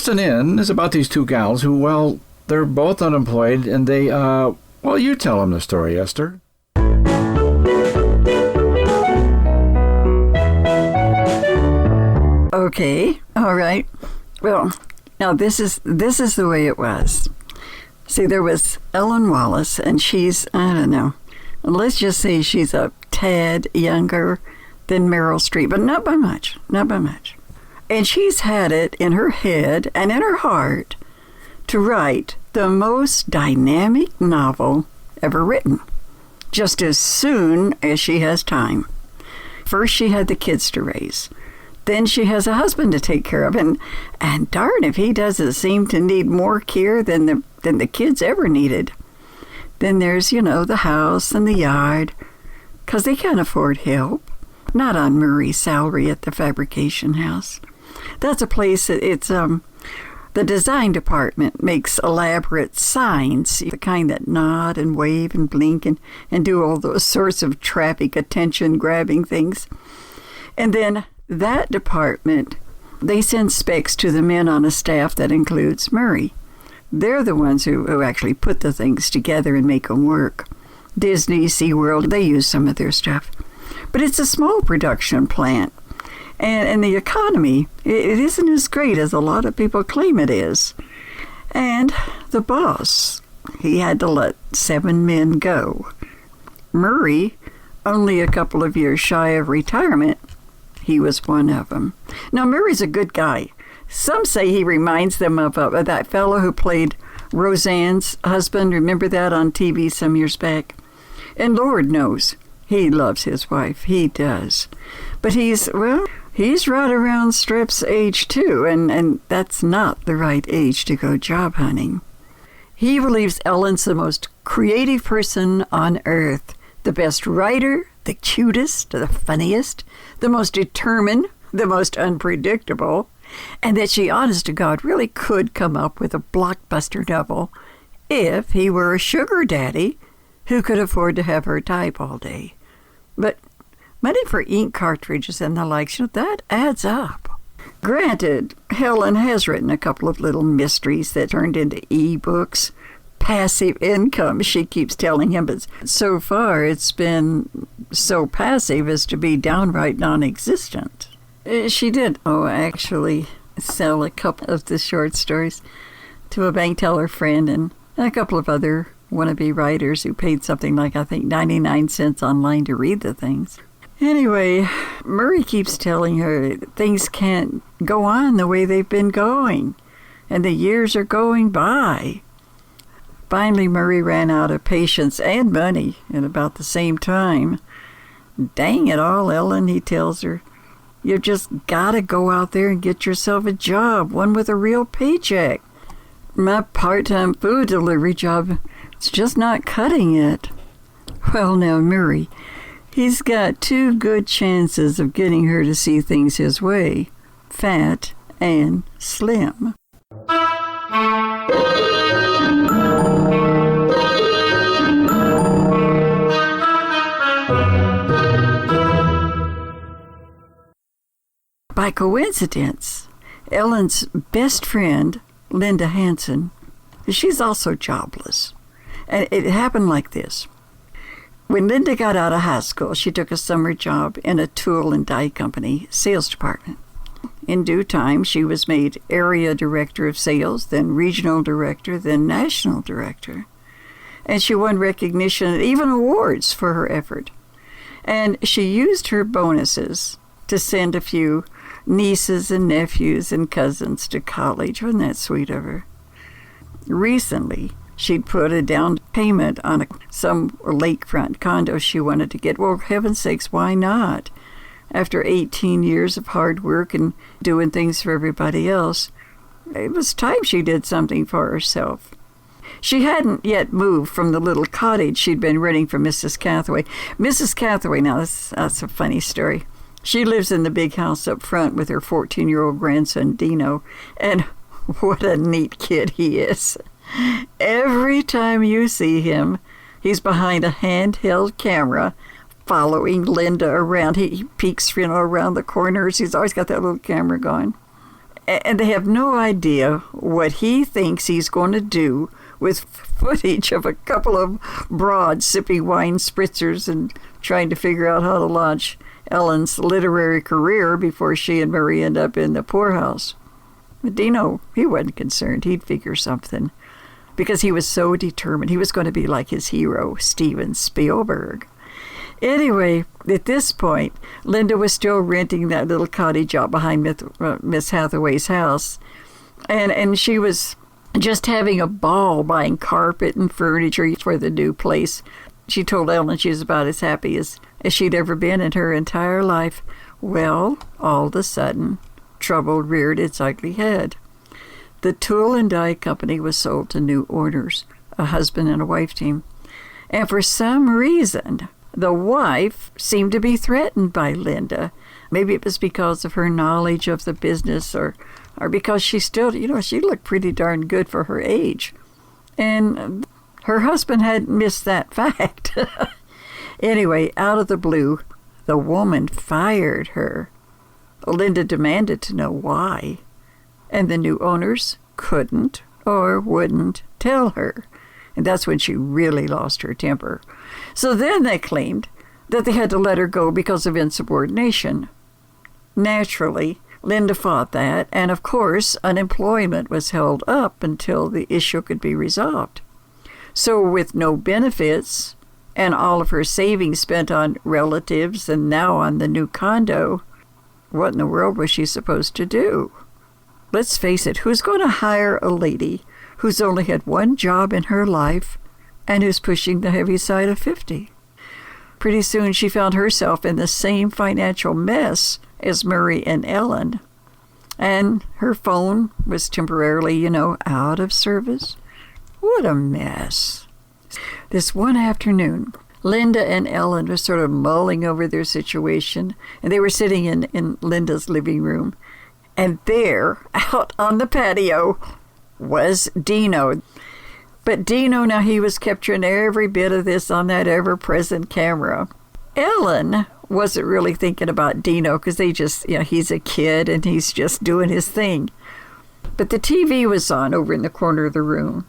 Bustin In is about these two gals who, well, they're both unemployed, and they, well, you tell them the story, Esther. Okay, all right. Well, now this is the way it was. See, there was Ellen Wallace, and she's, I don't know, let's just say she's a tad younger than Meryl Streep, but not by much. And she's had it in her head and in her heart to write the most dynamic novel ever written, just as soon as she has time. First, she had the kids to raise. Then she has a husband to take care of, and darn if he doesn't seem to need more care than the kids ever needed. Then there's, the house and the yard, 'cause they can't afford help. Not on Murray's salary at the fabrication house. That's a place that the design department makes elaborate signs, the kind that nod and wave and blink and do all those sorts of traffic attention-grabbing things. And then that department, they send specs to the men on a staff that includes Murray. They're the ones who actually put the things together and make them work. Disney, SeaWorld, they use some of their stuff. But it's a small production plant. And the economy, it isn't as great as a lot of people claim it is. And the boss, he had to let 7 men go. Murray, only a couple of years shy of retirement, he was one of them. Now, Murray's a good guy. Some say he reminds them of that fellow who played Roseanne's husband. Remember that on TV some years back? And Lord knows, he loves his wife. He does. But he's right around Strip's age, too, and that's not the right age to go job hunting. He believes Ellen's the most creative person on earth, the best writer, the cutest, the funniest, the most determined, the most unpredictable, and that she, honest to God, really could come up with a blockbuster novel if he were a sugar daddy who could afford to have her type all day. But money for ink cartridges and the likes, that adds up. Granted, Helen has written a couple of little mysteries that turned into e-books. Passive income, she keeps telling him, but so far it's been so passive as to be downright non-existent. She did, actually sell a couple of the short stories to a bank teller friend and a couple of other wannabe writers who paid something like, I think, 99 cents online to read the things. Anyway, Murray keeps telling her things can't go on the way they've been going, and the years are going by. Finally, Murray ran out of patience and money at about the same time. Dang it all, Ellen, he tells her. You've just got to go out there and get yourself a job, one with a real paycheck. My part-time food delivery job, it's just not cutting it. Well, now, Murray, he's got 2 good chances of getting her to see things his way, fat and slim. By coincidence, Ellen's best friend, Linda Hansen, she's also jobless. And it happened like this. When Linda got out of high school, she took a summer job in a tool and die company sales department. In due time, she was made area director of sales, then regional director, then national director. And she won recognition and even awards for her effort. And she used her bonuses to send a few nieces and nephews and cousins to college. Wasn't that sweet of her? Recently, she'd put a down payment on some lakefront condo she wanted to get. Well, heaven's sakes, why not? After 18 years of hard work and doing things for everybody else, it was time she did something for herself. She hadn't yet moved from the little cottage she'd been renting for Mrs. Cathaway. Mrs. Cathaway, now that's a funny story. She lives in the big house up front with her 14-year-old grandson, Dino, and what a neat kid he is. Every time you see him, he's behind a handheld camera following Linda around. He peeks, around the corners. He's always got that little camera going. And they have no idea what he thinks he's going to do with footage of a couple of broads sipping wine spritzers and trying to figure out how to launch Ellen's literary career before she and Murray end up in the poorhouse. But Dino, he wasn't concerned. He'd figure something because he was so determined. He was going to be like his hero, Steven Spielberg. Anyway, at this point, Linda was still renting that little cottage out behind Miss Hathaway's house. And she was just having a ball buying carpet and furniture for the new place. She told Ellen she was about as happy as she'd ever been in her entire life. Well, all of a sudden, trouble reared its ugly head. The Tool and Die Company was sold to new owners, a husband and a wife team. And for some reason, the wife seemed to be threatened by Linda. Maybe it was because of her knowledge of the business or because she still, she looked pretty darn good for her age. And her husband hadn't missed that fact. Anyway, out of the blue, the woman fired her. Linda demanded to know why, and the new owners couldn't or wouldn't tell her. And that's when she really lost her temper. So then they claimed that they had to let her go because of insubordination. Naturally, Linda fought that, and of course, unemployment was held up until the issue could be resolved. So with no benefits and all of her savings spent on relatives and now on the new condo, what in the world was she supposed to do? Let's face it, who's going to hire a lady who's only had one job in her life and who's pushing the heavy side of 50? Pretty soon she found herself in the same financial mess as Murray and Ellen. And her phone was temporarily, out of service. What a mess. This one afternoon, Linda and Ellen were sort of mulling over their situation, and they were sitting in Linda's living room. And there, out on the patio, was Dino. But Dino, now he was capturing every bit of this on that ever-present camera. Ellen wasn't really thinking about Dino because they just, he's a kid and he's just doing his thing. But the TV was on over in the corner of the room.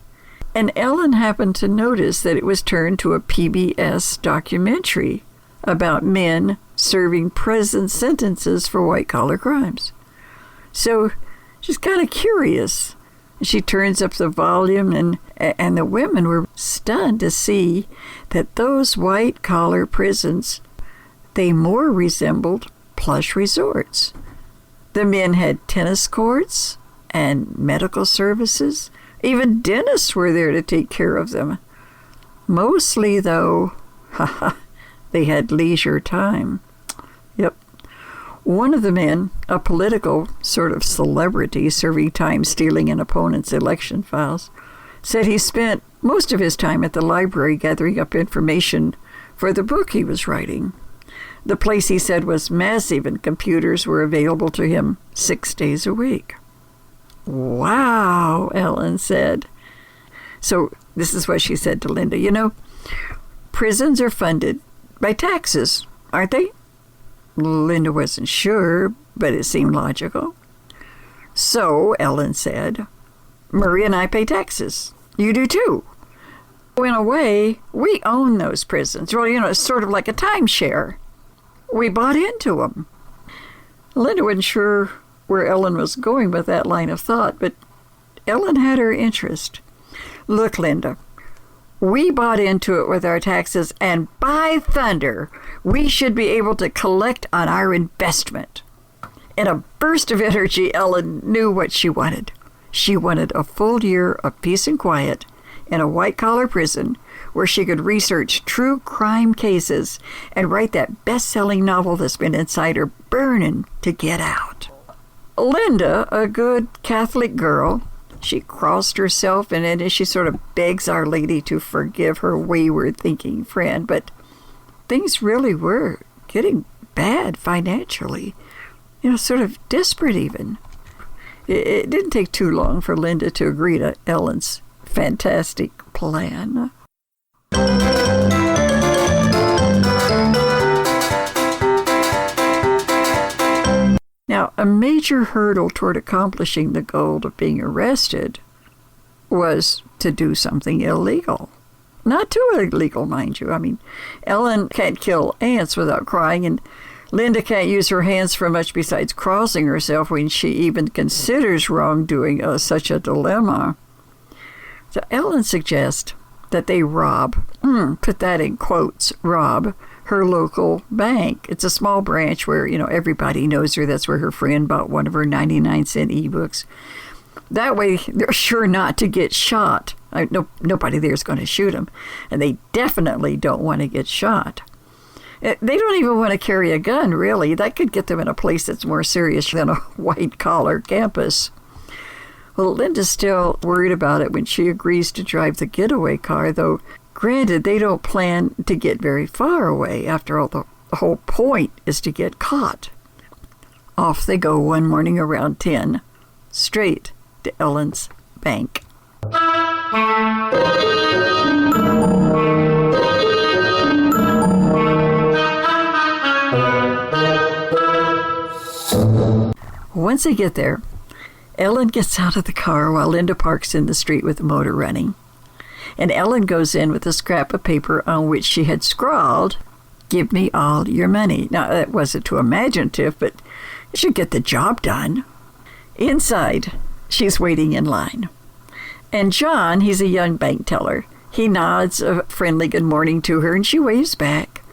And Ellen happened to notice that it was turned to a PBS documentary about men serving prison sentences for white-collar crimes. So she's kind of curious. She turns up the volume, and the women were stunned to see that those white-collar prisons, they more resembled plush resorts. The men had tennis courts and medical services. Even dentists were there to take care of them. Mostly, though, they had leisure time. Yep. One of the men, a political sort of celebrity serving time stealing an opponent's election files, said he spent most of his time at the library gathering up information for the book he was writing. The place, he said, was massive and computers were available to him 6 days a week. Wow, Ellen said. So this is what she said to Linda. Prisons are funded by taxes, aren't they? Linda wasn't sure, but it seemed logical. So, Ellen said, Murray and I pay taxes. You do too. In a way, we own those prisons. Well, it's sort of like a timeshare. We bought into them. Linda wasn't sure where Ellen was going with that line of thought, but Ellen had her interest. Look, Linda, we bought into it with our taxes, and by thunder, we should be able to collect on our investment. In a burst of energy, Ellen knew what she wanted. She wanted a full year of peace and quiet in a white-collar prison where she could research true crime cases and write that best-selling novel that's been inside her burning to get out. Linda, a good Catholic girl, she crossed herself and then she sort of begs Our Lady to forgive her wayward-thinking friend, but things really were getting bad financially, sort of desperate even. It didn't take too long for Linda to agree to Ellen's fantastic plan. Now, a major hurdle toward accomplishing the goal of being arrested was to do something illegal. Not too illegal, mind you. I mean, Ellen can't kill ants without crying, and Linda can't use her hands for much besides crossing herself when she even considers wrongdoing such a dilemma. So Ellen suggests that they rob, put that in quotes, rob her local bank. It's a small branch where, everybody knows her. That's where her friend bought one of her 99-cent ebooks. That way, they're sure not to get shot. Nobody there is going to shoot them. And they definitely don't want to get shot. They don't even want to carry a gun, really. That could get them in a place that's more serious than a white-collar campus. Well, Linda's still worried about it when she agrees to drive the getaway car, though granted, they don't plan to get very far away. After all, the whole point is to get caught. Off they go one morning around 10, straight to Ellen's bank. Once they get there, Ellen gets out of the car while Linda parks in the street with the motor running. And Ellen goes in with a scrap of paper on which she had scrawled, "Give me all your money." Now, that wasn't too imaginative, but it should get the job done. Inside, she's waiting in line. And John, he's a young bank teller. He nods a friendly good morning to her, and she waves back.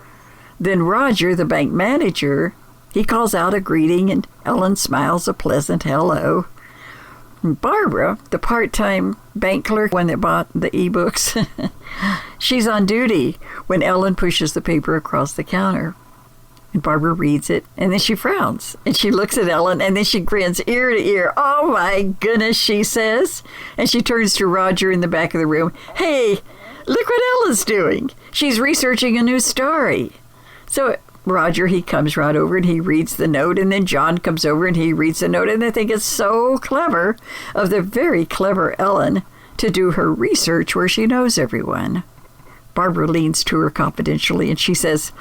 Then Roger, the bank manager, he calls out a greeting, and Ellen smiles a pleasant hello. Barbara, the part-time bank clerk, one that bought the ebooks, she's on duty when Ellen pushes the paper across the counter. And Barbara reads it, and then she frowns, and she looks at Ellen, and then she grins ear to ear. "Oh, my goodness," she says. And she turns to Roger in the back of the room. "Hey, look what Ellen's doing. She's researching a new story." So Roger, he comes right over and he reads the note, and then John comes over and he reads the note, and I think it's so clever of the very clever Ellen to do her research where she knows everyone. Barbara leans to her confidentially and she says,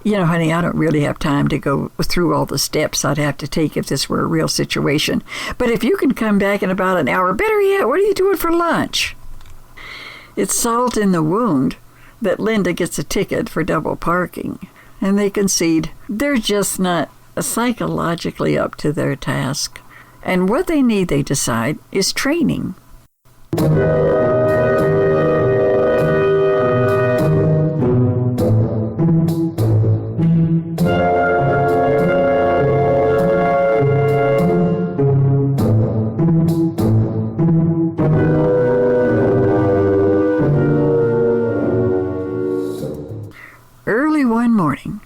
"Honey, I don't really have time to go through all the steps I'd have to take if this were a real situation. But if you can come back in about an hour, better yet, what are you doing for lunch?" It's salt in the wound that Linda gets a ticket for double parking. And they concede they're just not psychologically up to their task. And what they need, they decide, is training. Early one morning,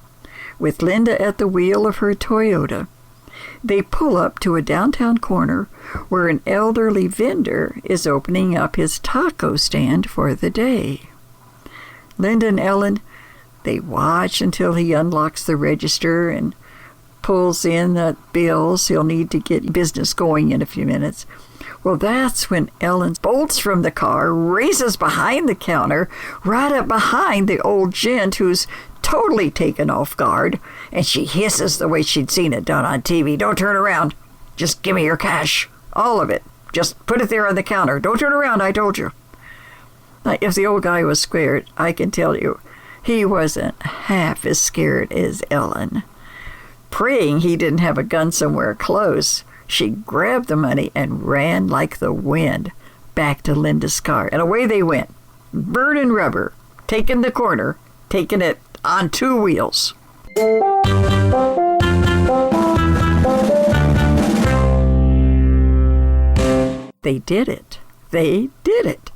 with Linda at the wheel of her Toyota, they pull up to a downtown corner where an elderly vendor is opening up his taco stand for the day. Linda and Ellen, they watch until he unlocks the register and pulls in the bills he'll need to get business going in a few minutes. Well, that's when Ellen bolts from the car, races behind the counter, right up behind the old gent who's totally taken off guard, and she hisses the way she'd seen it done on TV. "Don't turn around. Just give me your cash. All of it. Just put it there on the counter. Don't turn around, I told you." Now, if the old guy was scared, I can tell you, he wasn't half as scared as Ellen. Praying he didn't have a gun somewhere close, she grabbed the money and ran like the wind back to Linda's car. And away they went, burning rubber, taking the corner, taking it on two wheels. They did it. They did it.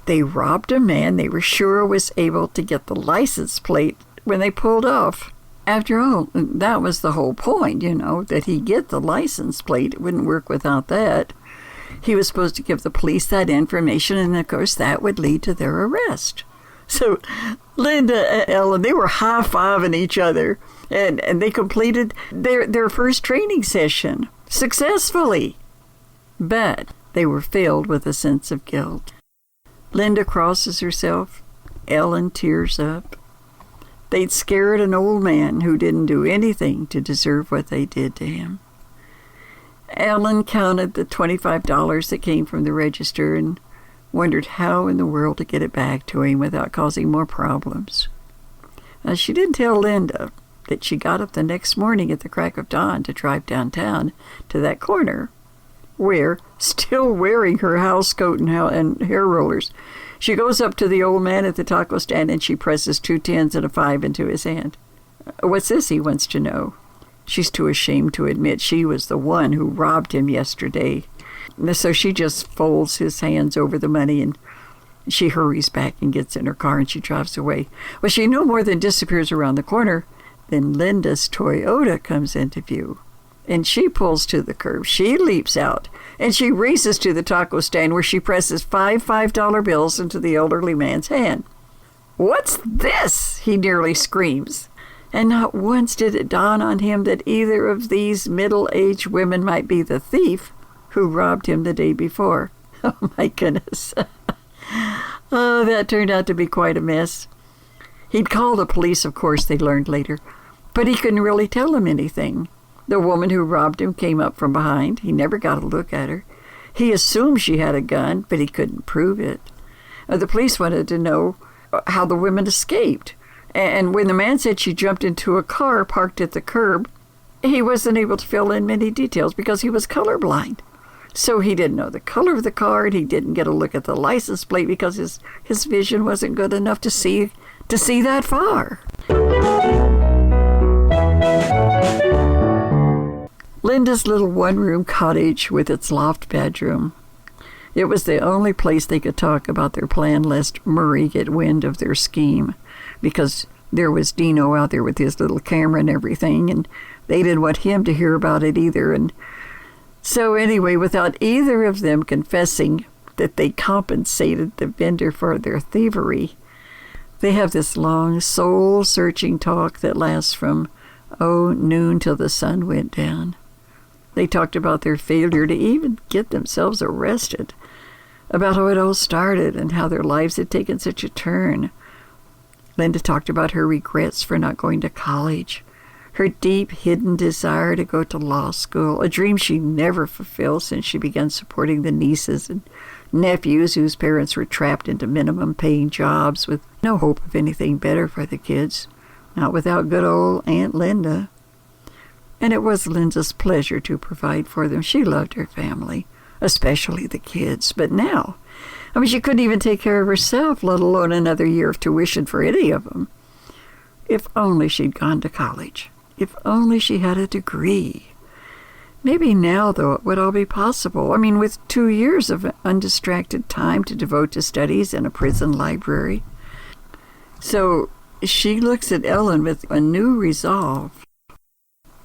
They robbed a man they were sure was able to get the license plate when they pulled off. After all, that was the whole point, that he get the license plate. It wouldn't work without that. He was supposed to give the police that information, and of course that would lead to their arrest. So Linda and Ellen, they were high-fiving each other, and they completed their first training session successfully. But they were filled with a sense of guilt. Linda crosses herself. Ellen tears up. They'd scared an old man who didn't do anything to deserve what they did to him. Ellen counted the $25 that came from the register and wondered how in the world to get it back to him without causing more problems. Now, she didn't tell Linda that she got up the next morning at the crack of dawn to drive downtown to that corner where, still wearing her house coat and hair rollers, she goes up to the old man at the taco stand and she presses 2 10s and a 5 into his hand. What's this, he wants to know. She's too ashamed to admit she was the one who robbed him yesterday. So she just folds his hands over the money and she hurries back and gets in her car and she drives away. Well, she no more than disappears around the corner. Then Linda's Toyota comes into view. And she pulls to the curb. She leaps out. And she races to the taco stand where she presses 5 $5 bills into the elderly man's hand. "What's this?" he nearly screams. And not once did it dawn on him that either of these middle-aged women might be the thief who robbed him the day before. Oh, my goodness. Oh, that turned out to be quite a mess. He'd call the police, of course, they learned later, but he couldn't really tell them anything. The woman who robbed him came up from behind. He never got a look at her. He assumed she had a gun, but he couldn't prove it. The police wanted to know how the women escaped. And when the man said she jumped into a car parked at the curb, he wasn't able to fill in many details because he was colorblind. So he didn't know the color of the car, and he didn't get a look at the license plate because his vision wasn't good enough to see that far. Linda's little one-room cottage with its loft bedroom. It was the only place they could talk about their plan lest Murray get wind of their scheme, because there was Dino out there with his little camera and everything, and they didn't want him to hear about it either. And so anyway, without either of them confessing that they compensated the vendor for their thievery, they have this long, soul-searching talk that lasts from, noon till the sun went down. They talked about their failure to even get themselves arrested, about how it all started and how their lives had taken such a turn. Linda talked about her regrets for not going to college, her deep, hidden desire to go to law school, a dream she never fulfilled since she began supporting the nieces and nephews whose parents were trapped into minimum-paying jobs with no hope of anything better for the kids, not without good old Aunt Linda. And it was Linda's pleasure to provide for them. She loved her family, especially the kids. But now, she couldn't even take care of herself, let alone another year of tuition for any of them. If only she'd gone to college. If only she had a degree. Maybe now, though, it would all be possible. With 2 years of undistracted time to devote to studies in a prison library. So she looks at Ellen with a new resolve.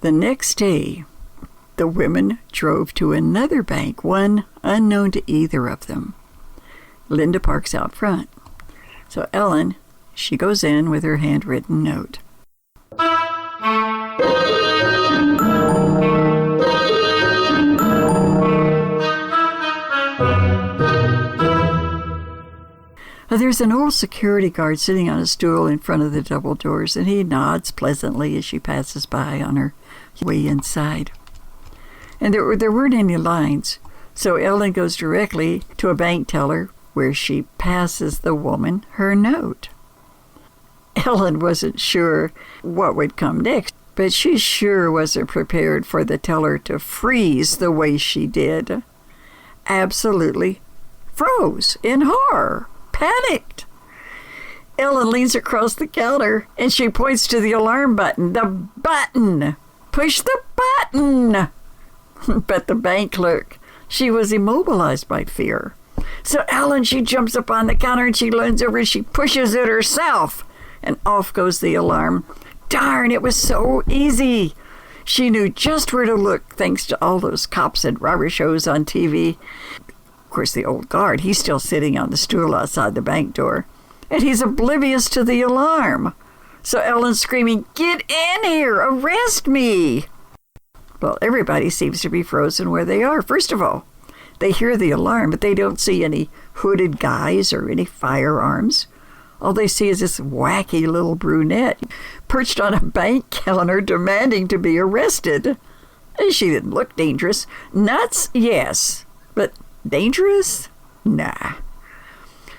The next day, the women drove to another bank, one unknown to either of them. Linda parks out front. So Ellen, she goes in with her handwritten note. There's an old security guard sitting on a stool in front of the double doors, and he nods pleasantly as she passes by on her way inside. And there weren't any lines, so Ellen goes directly to a bank teller where she passes the woman her note. Ellen wasn't sure what would come next, but she sure wasn't prepared for the teller to freeze the way she did. Absolutely froze in horror. Panicked. Ellen leans across the counter and she points to the alarm button. The button! Push the button! But the bank clerk, she was immobilized by fear. So Ellen, she jumps up on the counter and she leans over and she pushes it herself. And off goes the alarm. Darn, it was so easy. She knew just where to look thanks to all those cops and robber shows on TV. Of course, the old guard, he's still sitting on the stool outside the bank door, and he's oblivious to the alarm. So Ellen's screaming, "Get in here! Arrest me!" Well, everybody seems to be frozen where they are. First of all, they hear the alarm, but they don't see any hooded guys or any firearms. All they see is this wacky little brunette perched on a bank counter demanding to be arrested. She didn't look dangerous. Nuts? Yes. But dangerous? Nah.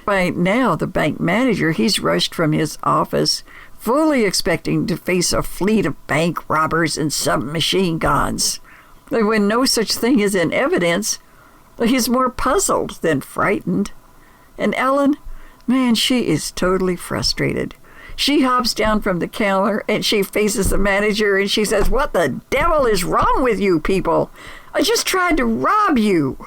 By now, the bank manager, he's rushed from his office, fully expecting to face a fleet of bank robbers and submachine guns. When no such thing is in evidence, he's more puzzled than frightened. And Ellen, man, she is totally frustrated. She hops down from the counter and she faces the manager and she says, "What the devil is wrong with you people? I just tried to rob you."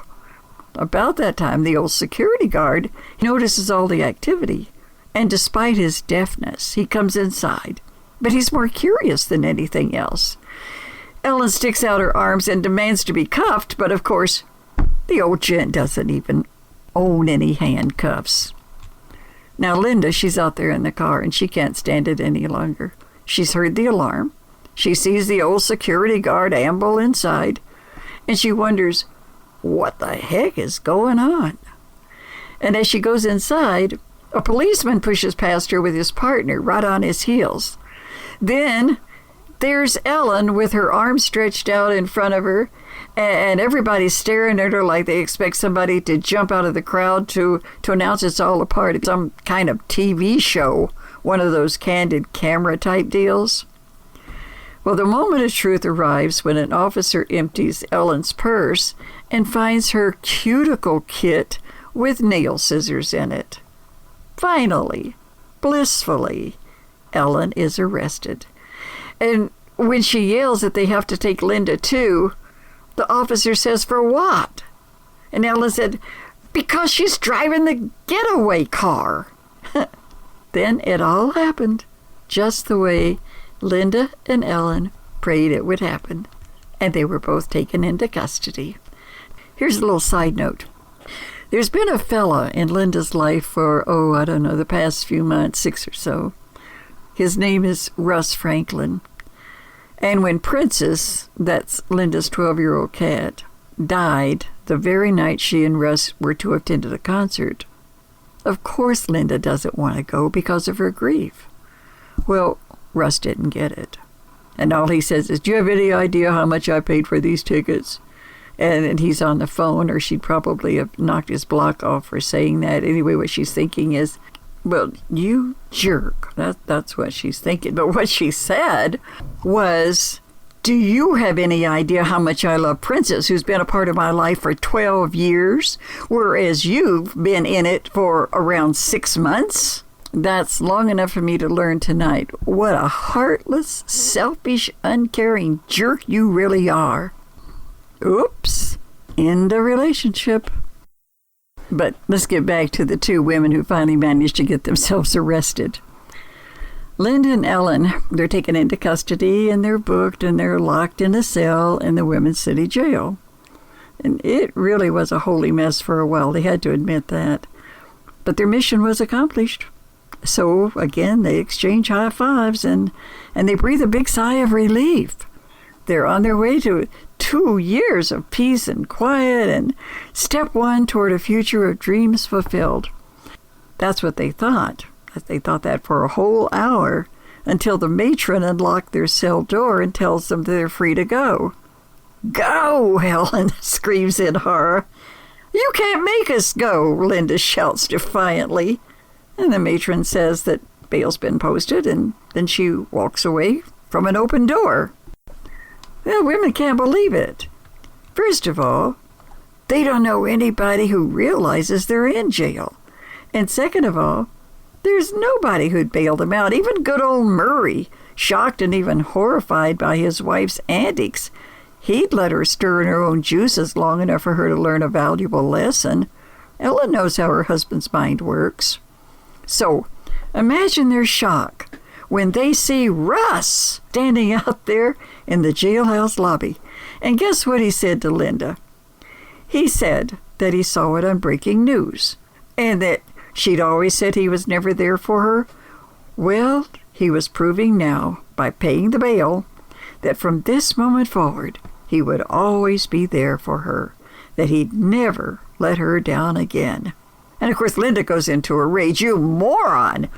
About that time, the old security guard notices all the activity. And despite his deafness, he comes inside. But he's more curious than anything else. Ellen sticks out her arms and demands to be cuffed, but of course, the old gent doesn't even own any handcuffs. Now, Linda, she's out there in the car, and she can't stand it any longer. She's heard the alarm. She sees the old security guard amble inside, and she wonders, what the heck is going on? And as she goes inside, a policeman pushes past her with his partner right on his heels. Then there's Ellen with her arms stretched out in front of her, and everybody's staring at her like they expect somebody to jump out of the crowd to announce it's all a part of some kind of TV show, one of those candid camera type deals. Well, the moment of truth arrives when an officer empties Ellen's purse and finds her cuticle kit with nail scissors in it. Finally, blissfully, Ellen is arrested. And when she yells that they have to take Linda too, the officer says, "For what?" And Ellen said, "Because she's driving the getaway car." Then it all happened just the way Linda and Ellen prayed it would happen, and they were both taken into custody. Here's a little side note. There's been a fella in Linda's life for, the past few months, 6 or so. His name is Russ Franklin. And when Princess, that's Linda's 12-year-old cat, died the very night she and Russ were to attend a concert, of course Linda doesn't want to go because of her grief. Well, Russ didn't get it. And all he says is, "Do you have any idea how much I paid for these tickets?" And he's on the phone, or she'd probably have knocked his block off for saying that. Anyway, what she's thinking is, "Well, you jerk." That's what she's thinking. But what she said was, "Do you have any idea how much I love Princess, who's been a part of my life for 12 years, whereas you've been in it for around 6 months? That's long enough for me to learn tonight what a heartless, selfish, uncaring jerk you really are." Oops. End of relationship. But let's get back to the two women who finally managed to get themselves arrested. Linda and Ellen, they're taken into custody and they're booked and they're locked in a cell in the Women's City Jail. And it really was a holy mess for a while, they had to admit that. But their mission was accomplished. So, again, they exchange high fives and they breathe a big sigh of relief. They're on their way to 2 years of peace and quiet and step one toward a future of dreams fulfilled. That's what they thought. They thought that for a whole hour until the matron unlocked their cell door and tells them they're free to go. "Go!" Helen screams in horror. "You can't make us go!" Linda shouts defiantly. And the matron says that bail's been posted, and then she walks away from an open door. The women can't believe it. First of all, they don't know anybody who realizes they're in jail. And second of all, there's nobody who'd bail them out, even good old Murray, shocked and even horrified by his wife's antics. He'd let her stir in her own juices long enough for her to learn a valuable lesson. Ellen knows how her husband's mind works. So, imagine their shock when they see Russ standing out there in the jailhouse lobby. And guess what he said to Linda? He said that he saw it on Breaking News, and that she'd always said he was never there for her. Well, he was proving now, by paying the bail, that from this moment forward, he would always be there for her, that he'd never let her down again. And of course, Linda goes into a rage. "You moron!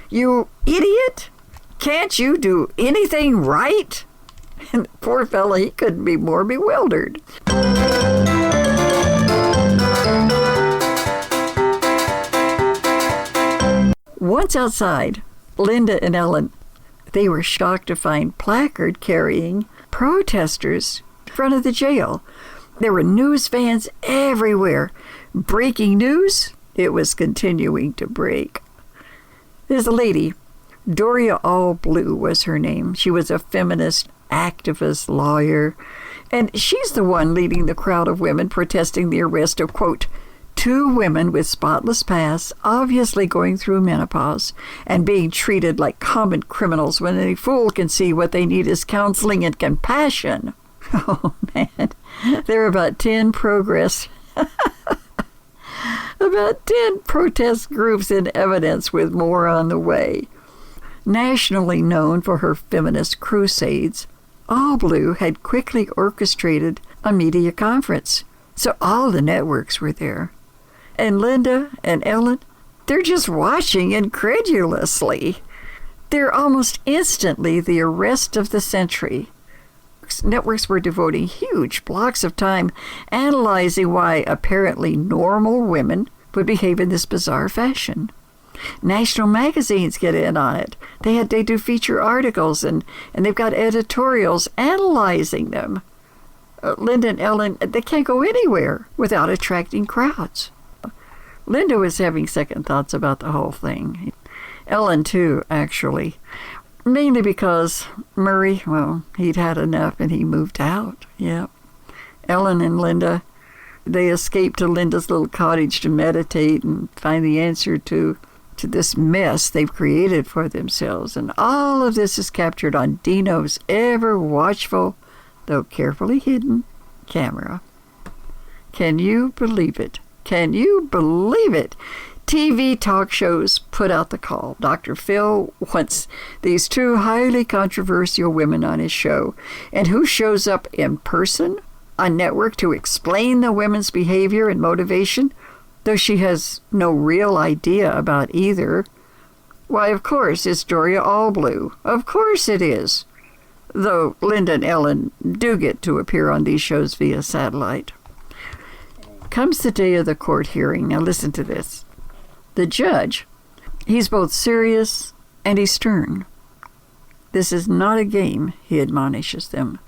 You idiot! Can't you do anything right?" And the poor fella, he couldn't be more bewildered. Once outside, Linda and Ellen, they were shocked to find placard-carrying protesters in front of the jail. There were news vans everywhere. Breaking news, it was continuing to break. There's a lady, Doria Allblue was her name. She was a feminist, activist, lawyer, and she's the one leading the crowd of women protesting the arrest of, quote, 2 women with spotless pasts, obviously going through menopause and being treated like common criminals when any fool can see what they need is counseling and compassion. Oh, man. There are about 10 about 10 protest groups in evidence with more on the way. Nationally known for her feminist crusades, Allblue had quickly orchestrated a media conference, so all the networks were there. And Linda and Ellen, they're just watching incredulously. They're almost instantly the arrest of the century. Networks were devoting huge blocks of time analyzing why apparently normal women would behave in this bizarre fashion. National magazines get in on it. They do feature articles and they've got editorials analyzing them. Linda and Ellen, they can't go anywhere without attracting crowds. Linda was having second thoughts about the whole thing. Ellen, too, actually. Mainly because Murray, well, he'd had enough and he moved out. Yep. Ellen and Linda, they escaped to Linda's little cottage to meditate and find the answer to this mess they've created for themselves. And all of this is captured on Dino's ever watchful, though carefully hidden, camera. Can you believe it? Can you believe it? TV talk shows put out the call. Dr. Phil wants these 2 highly controversial women on his show. And who shows up in person on network to explain the women's behavior and motivation, though she has no real idea about either? Why, of course, it's Doria Allblue. Of course it is. Though Linda and Ellen do get to appear on these shows via satellite. Comes the day of the court hearing. Now listen to this. The judge, he's both serious and he's stern. This is not a game, he admonishes them.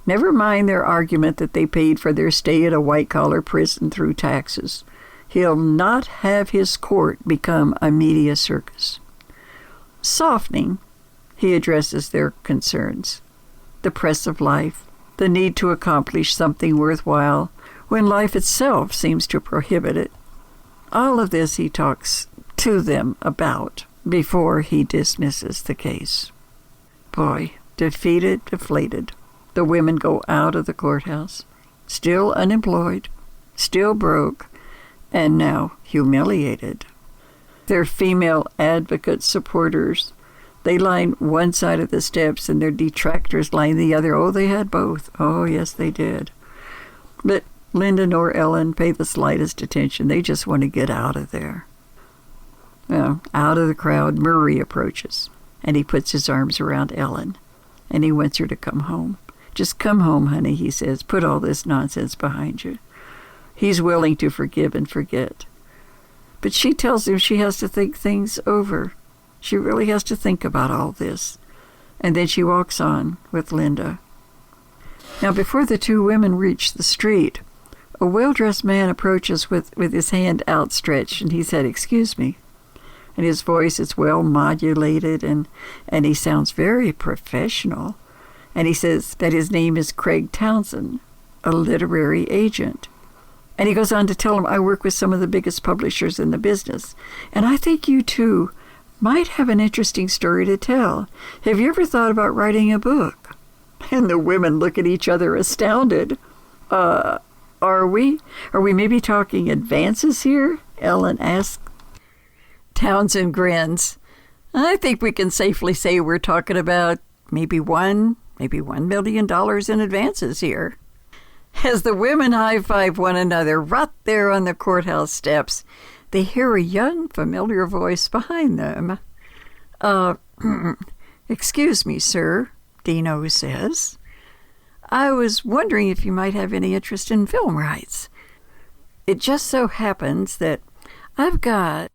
Never mind their argument that they paid for their stay at a white-collar prison through taxes. He'll not have his court become a media circus. Softening, he addresses their concerns. The press of life, the need to accomplish something worthwhile when life itself seems to prohibit it. All of this he talks to them about before he dismisses the case. Boy, defeated, deflated, the women go out of the courthouse, still unemployed, still broke, and now humiliated. Their female advocate supporters, they line one side of the steps and their detractors line the other. Oh, they had both. Oh, yes, they did. But Linda nor Ellen pay the slightest attention. They just want to get out of there. Well, out of the crowd, Murray approaches, and he puts his arms around Ellen, and he wants her to come home. Just come home, honey, he says. Put all this nonsense behind you. He's willing to forgive and forget. But she tells him she has to think things over. She really has to think about all this. And then she walks on with Linda. Now, before the 2 women reach the street, a well-dressed man approaches with his hand outstretched, and he said, "Excuse me." And his voice is well modulated, and he sounds very professional. And he says that his name is Craig Townsend, a literary agent. And he goes on to tell him, "I work with some of the biggest publishers in the business, and I think you two might have an interesting story to tell. Have you ever thought about writing a book?" And the women look at each other astounded. Are we maybe talking advances here?" Ellen asks. Townsend grins. "I think we can safely say we're talking about maybe $1 million in advances here." As the women high-five one another right there on the courthouse steps, they hear a young, familiar voice behind them. Excuse me, sir. Dino says, I was wondering if you might have any interest in film rights. It just so happens that I've got...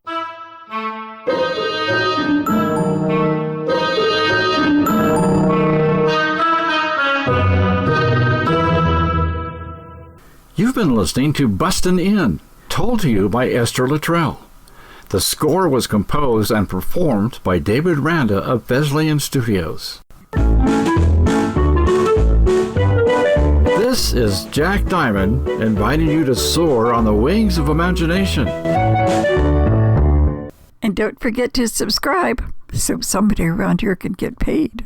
You've been listening to Bustin In, told to you by Esther Luttrell. The score was composed and performed by David Randa of Fesliyan Studios. This is Jack Diamond inviting you to soar on the wings of imagination. And don't forget to subscribe so somebody around here can get paid.